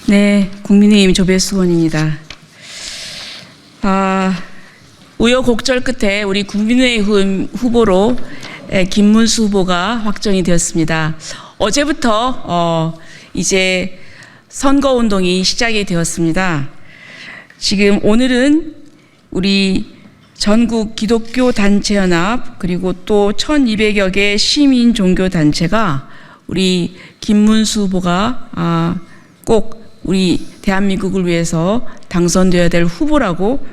네, 국민의힘 조배수원입니다. 우여곡절 끝에 우리 국민의힘 후보로 김문수 후보가 확정이 되었습니다. 어제부터 이제 선거운동이 시작이 되었습니다. 지금 오늘은 우리 전국 기독교 단체 연합 그리고 또 1200여 개 시민 종교 단체가 우리 김문수 후보가 꼭 우리 대한민국을 위해서 당선되어야 될 후보라고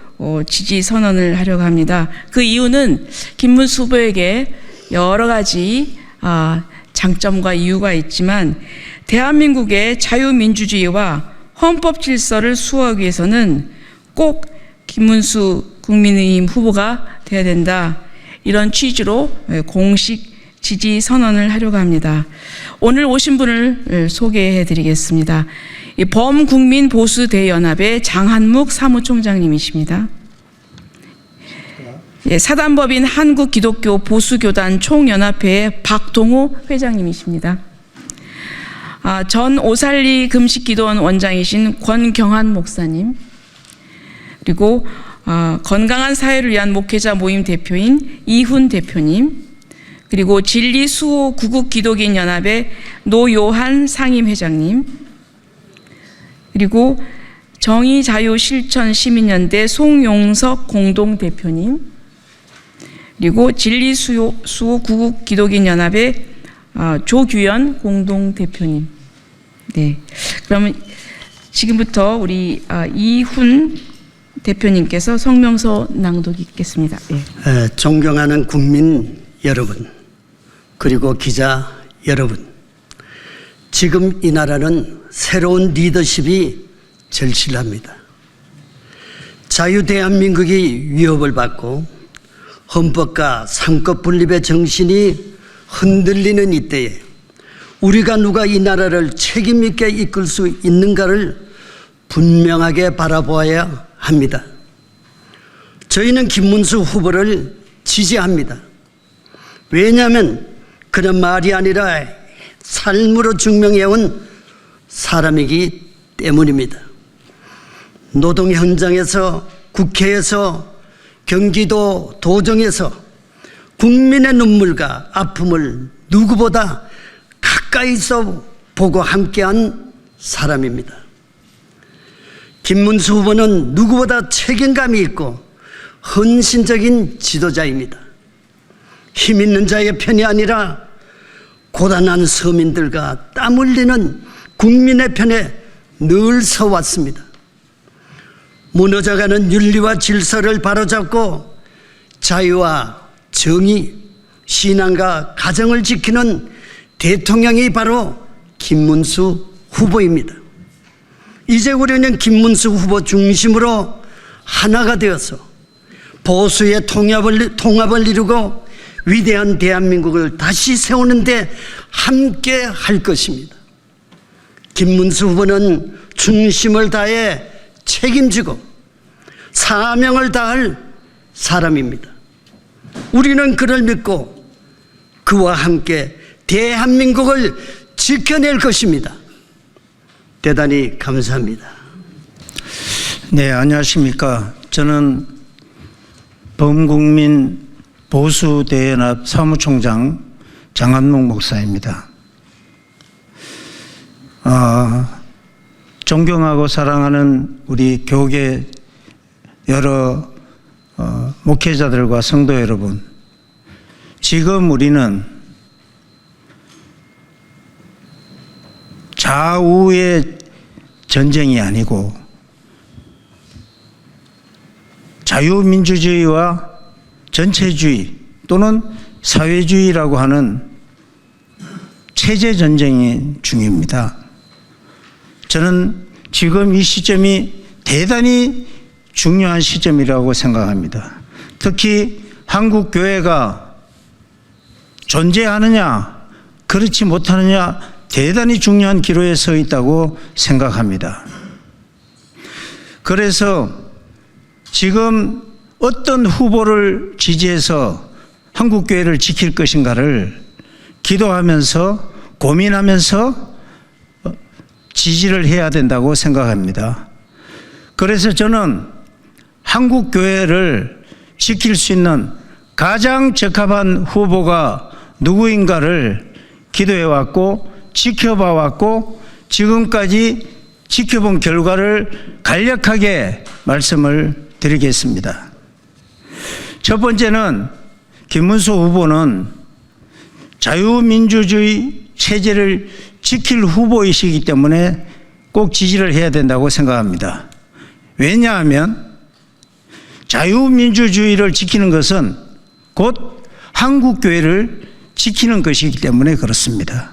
지지 선언을 하려고 합니다. 그 이유는 김문수 후보에게 여러 가지 장점과 이유가 있지만 대한민국의 자유민주주의와 헌법 질서를 수호하기 위해서는 꼭 김문수 국민의힘 후보가 돼야 된다. 이런 취지로 공식 지지 선언을 하려고 합니다. 오늘 오신 분을 소개해 드리겠습니다. 범국민보수대연합의 장한묵 사무총장님이십니다. 사단법인 한국기독교보수교단 총연합회의 박동호 회장님이십니다. 전 오살리 금식기도원 원장이신 권경한 목사님, 그리고 건강한 사회를 위한 목회자 모임 대표인 이훈 대표님, 그리고 진리수호 구국기독인연합의 노요한 상임회장님, 그리고 정의자유실천시민연대 송용석 공동대표님, 그리고 진리수호 구국기독인연합의 조규현 공동대표님. 네, 그러면 지금부터 우리 이훈 대표님께서 성명서 낭독 있겠습니다. 네. 존경하는 국민 여러분, 그리고 기자 여러분, 지금 이 나라는 새로운 리더십이 절실합니다. 자유대한민국이 위협을 받고 헌법과 상급 분립의 정신이 흔들리는 이때에 우리가 누가 이 나라를 책임 있게 이끌 수 있는가를 분명하게 바라보아야 합니다. 저희는 김문수 후보를 지지합니다. 왜냐하면 그는 말이 아니라 삶으로 증명해온 사람이기 때문입니다. 노동 현장에서, 국회에서, 경기도 도정에서 국민의 눈물과 아픔을 누구보다 가까이서 보고 함께한 사람입니다. 김문수 후보는 누구보다 책임감이 있고 헌신적인 지도자입니다. 힘 있는 자의 편이 아니라 고단한 서민들과 땀 흘리는 국민의 편에 늘 서왔습니다. 무너져가는 윤리와 질서를 바로잡고 자유와 정의, 신앙과 가정을 지키는 대통령이 바로 김문수 후보입니다. 이제 우리는 김문수 후보 중심으로 하나가 되어서 보수의 통합을 이루고 위대한 대한민국을 다시 세우는 데 함께 할 것입니다. 김문수 후보는 중심을 다해 책임지고 사명을 다할 사람입니다. 우리는 그를 믿고 그와 함께 대한민국을 지켜낼 것입니다. 대단히 감사합니다. 네, 안녕하십니까. 저는 범국민 보수대연합 사무총장 장한묵 목사입니다. 존경하고 사랑하는 우리 교계 여러 목회자들과 성도 여러분, 지금 우리는 좌우의 전쟁이 아니고 자유민주주의와 전체주의 또는 사회주의라고 하는 체제 전쟁이 중입니다. 저는 지금 이 시점이 대단히 중요한 시점이라고 생각합니다. 특히 한국 교회가 존재하느냐 그렇지 못하느냐 대단히 중요한 기로에 서 있다고 생각합니다. 그래서 지금 어떤 후보를 지지해서 한국교회를 지킬 것인가를 기도하면서 고민하면서 지지를 해야 된다고 생각합니다. 그래서 저는 한국 교회를 지킬 수 있는 가장 적합한 후보가 누구인가를 기도해 왔고 지켜봐 왔고 지금까지 지켜본 결과를 간략하게 말씀을 드리겠습니다. 첫 번째는 김문수 후보는 자유민주주의 체제를 지킬 후보이시기 때문에 꼭 지지를 해야 된다고 생각합니다. 왜냐하면 자유민주주의를 지키는 것은 곧 한국교회를 지키는 것이기 때문에 그렇습니다.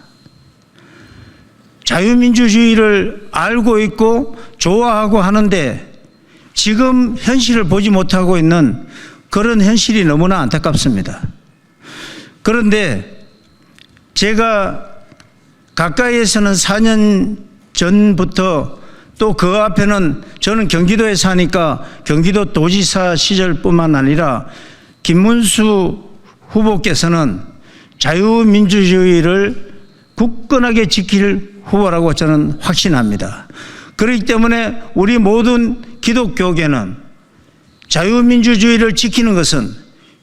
자유민주주의를 알고 있고 좋아하고 하는데 지금 현실을 보지 못하고 있는 그런 현실이 너무나 안타깝습니다. 그런데 제가 가까이에서는 4년 전부터 또 그 앞에는 저는 경기도에 사니까 경기도 도지사 시절뿐만 아니라 김문수 후보께서는 자유민주주의를 굳건하게 지킬 후보라고 저는 확신합니다. 그렇기 때문에 우리 모든 기독교계는 자유민주주의를 지키는 것은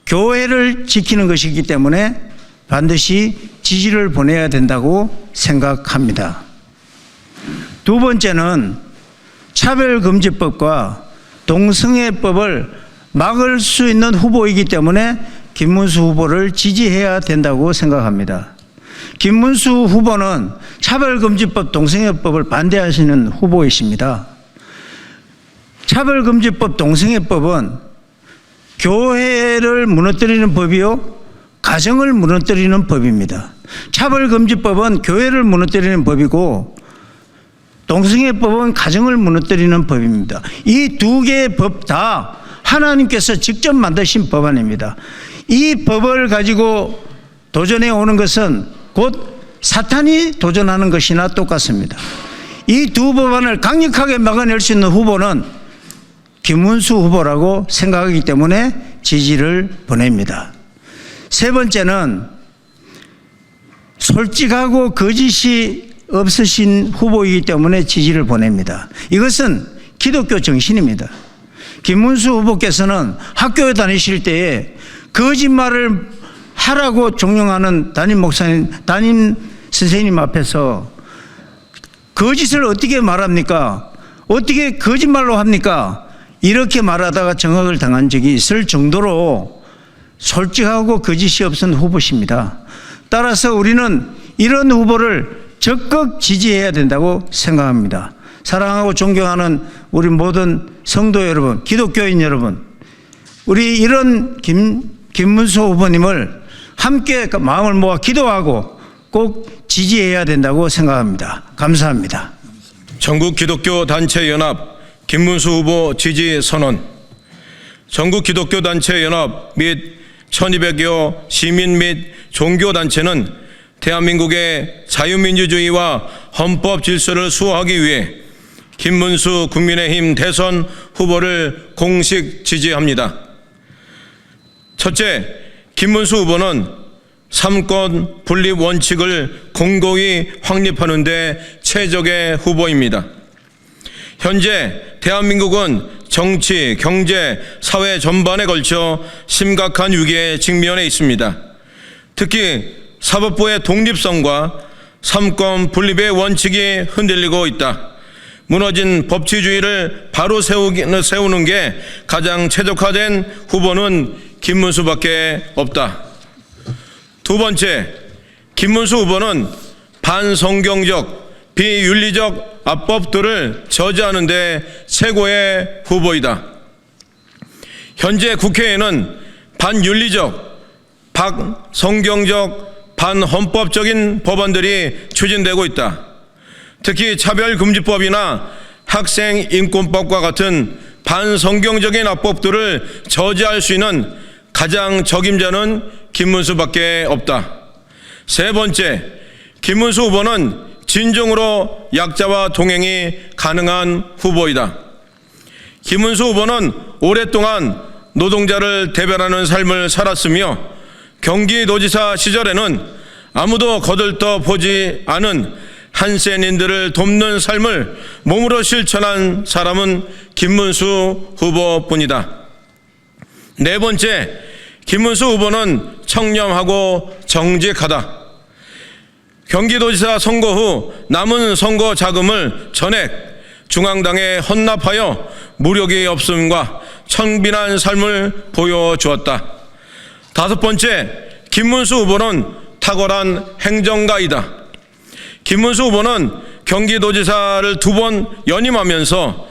교회를 지키는 것이기 때문에 반드시 지지를 보내야 된다고 생각합니다. 두 번째는 차별금지법과 동성애법을 막을 수 있는 후보이기 때문에 김문수 후보를 지지해야 된다고 생각합니다. 김문수 후보는 차별금지법, 동성애법을 반대하시는 후보이십니다. 차별금지법, 동성애법은 교회를 무너뜨리는 법이요, 가정을 무너뜨리는 법입니다. 차별금지법은 교회를 무너뜨리는 법이고 동성애법은 가정을 무너뜨리는 법입니다. 이 두 개의 법 다 하나님께서 직접 만드신 법안입니다. 이 법을 가지고 도전해 오는 것은 곧 사탄이 도전하는 것이나 똑같습니다. 이 두 법안을 강력하게 막아낼 수 있는 후보는 김문수 후보라고 생각하기 때문에 지지를 보냅니다. 세 번째는 솔직하고 거짓이 없으신 후보이기 때문에 지지를 보냅니다. 이것은 기독교 정신입니다. 김문수 후보께서는 학교에 다니실 때에 거짓말을 하라고 종용하는 담임 목사님, 담임 선생님 앞에서 거짓을 어떻게 말합니까? 어떻게 거짓말로 합니까? 이렇게 말하다가 정학을 당한 적이 있을 정도로 솔직하고 거짓이 없은 후보십니다. 따라서 우리는 이런 후보를 적극 지지해야 된다고 생각합니다. 사랑하고 존경하는 우리 모든 성도 여러분, 기독교인 여러분, 우리 이런 김문수 후보님을 함께 마음을 모아 기도하고 꼭 지지해야 된다고 생각합니다. 감사합니다. 전국기독교단체연합 김문수 후보 지지 선언. 전국기독교단체연합 및 1200여 시민 및 종교단체는 대한민국의 자유민주주의와 헌법 질서를 수호하기 위해 김문수 국민의힘 대선 후보를 공식 지지합니다. 첫째, 김문수 후보는 삼권 분립 원칙을 공고히 확립하는 데 최적의 후보입니다. 현재 대한민국은 정치, 경제, 사회 전반에 걸쳐 심각한 위기에 직면해 있습니다. 특히 사법부의 독립성과 삼권 분립의 원칙이 흔들리고 있다. 무너진 법치주의를 바로 세우는 게 가장 최적화된 후보는 김문수밖에 없다. 두 번째, 김문수 후보는 반성경적, 비윤리적 압법들을 저지하는 데 최고의 후보이다. 현재 국회에는 반윤리적, 반성경적, 반헌법적인 법안들이 추진되고 있다. 특히 차별금지법이나 학생인권법과 같은 반성경적인 압법들을 저지할 수 있는 가장 적임자는 김문수밖에 없다. 세 번째, 김문수 후보는 진정으로 약자와 동행이 가능한 후보이다. 김문수 후보는 오랫동안 노동자를 대변하는 삶을 살았으며 경기도지사 시절에는 아무도 거들떠 보지 않은 한센인들을 돕는 삶을 몸으로 실천한 사람은 김문수 후보뿐이다. 네 번째, 김문수 후보는 청렴하고 정직하다. 경기도지사 선거 후 남은 선거 자금을 전액 중앙당에 헌납하여 무력의 없음과 청빈한 삶을 보여주었다. 다섯 번째, 김문수 후보는 탁월한 행정가이다. 김문수 후보는 경기도지사를 2번 연임하면서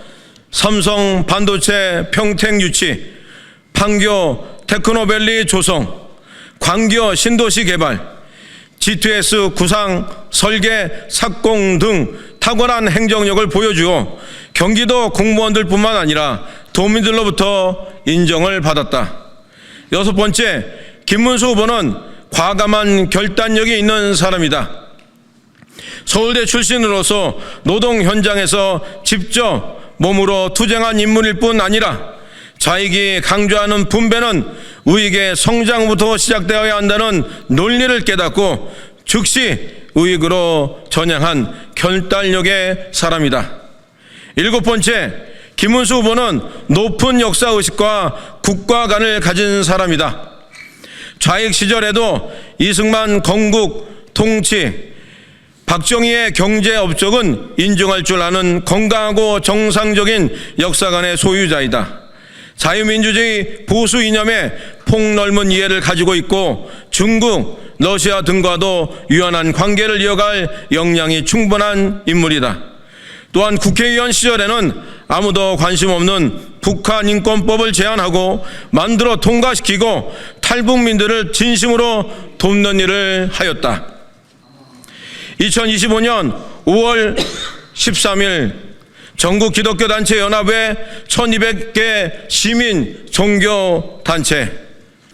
삼성 반도체 평택 유치, 판교 테크노밸리 조성, 광교 신도시 개발, G2S 구상 설계 착공 등 탁월한 행정력을 보여주어 경기도 공무원들뿐만 아니라 도민들로부터 인정을 받았다. 여섯 번째, 김문수 후보는 과감한 결단력이 있는 사람이다. 서울대 출신으로서 노동 현장에서 직접 몸으로 투쟁한 인물일 뿐 아니라 자익이 강조하는 분배는 우익의 성장부터 시작되어야 한다는 논리를 깨닫고 즉시 우익으로 전향한 결단력의 사람이다. 일곱 번째, 김문수 후보는 높은 역사의식과 국가관을 가진 사람이다. 좌익 시절에도 이승만 건국 통치, 박정희의 경제 업적은 인정할 줄 아는 건강하고 정상적인 역사관의 소유자이다. 자유민주주의 보수 이념에 폭넓은 이해를 가지고 있고 중국, 러시아 등과도 유연한 관계를 이어갈 역량이 충분한 인물이다. 또한 국회의원 시절에는 아무도 관심 없는 북한인권법을 제안하고 만들어 통과시키고 탈북민들을 진심으로 돕는 일을 하였다. 2025년 5월 13일 전국기독교단체연합회 1200개 시민 종교단체.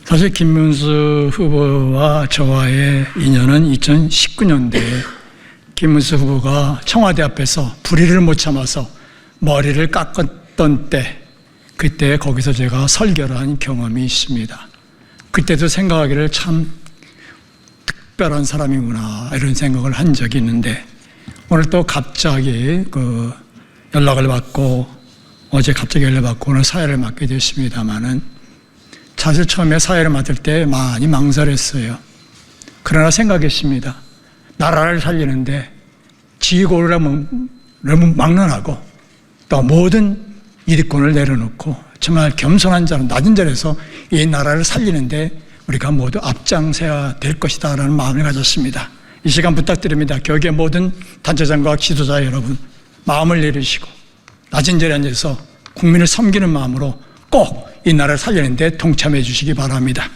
사실 김문수 후보와 저와의 인연은 2019년도에 김문수 후보가 청와대 앞에서 불의를 못 참아서 머리를 깎았던 때, 그때 거기서 제가 설교를 한 경험이 있습니다. 그때도 생각하기를 참 특별한 사람이구나 이런 생각을 한 적이 있는데, 오늘 또 갑자기 연락을 받고 어제 갑자기 연락받고 오늘 사회를 맡게 됐습니다마는, 사실 처음에 사회를 맡을 때 많이 망설였어요. 그러나 생각했습니다. 나라를 살리는데 지고를 너무 막론하고 또 모든 이득권을 내려놓고 정말 겸손한 자로 낮은 자리에서 이 나라를 살리는데 우리가 모두 앞장서야 될 것이다 라는 마음을 가졌습니다. 이 시간 부탁드립니다. 교계 모든 단체장과 지도자 여러분, 마음을 내리시고 낮은 자리에 앉아서 국민을 섬기는 마음으로 꼭 이 나라를 살리는 데 동참해 주시기 바랍니다.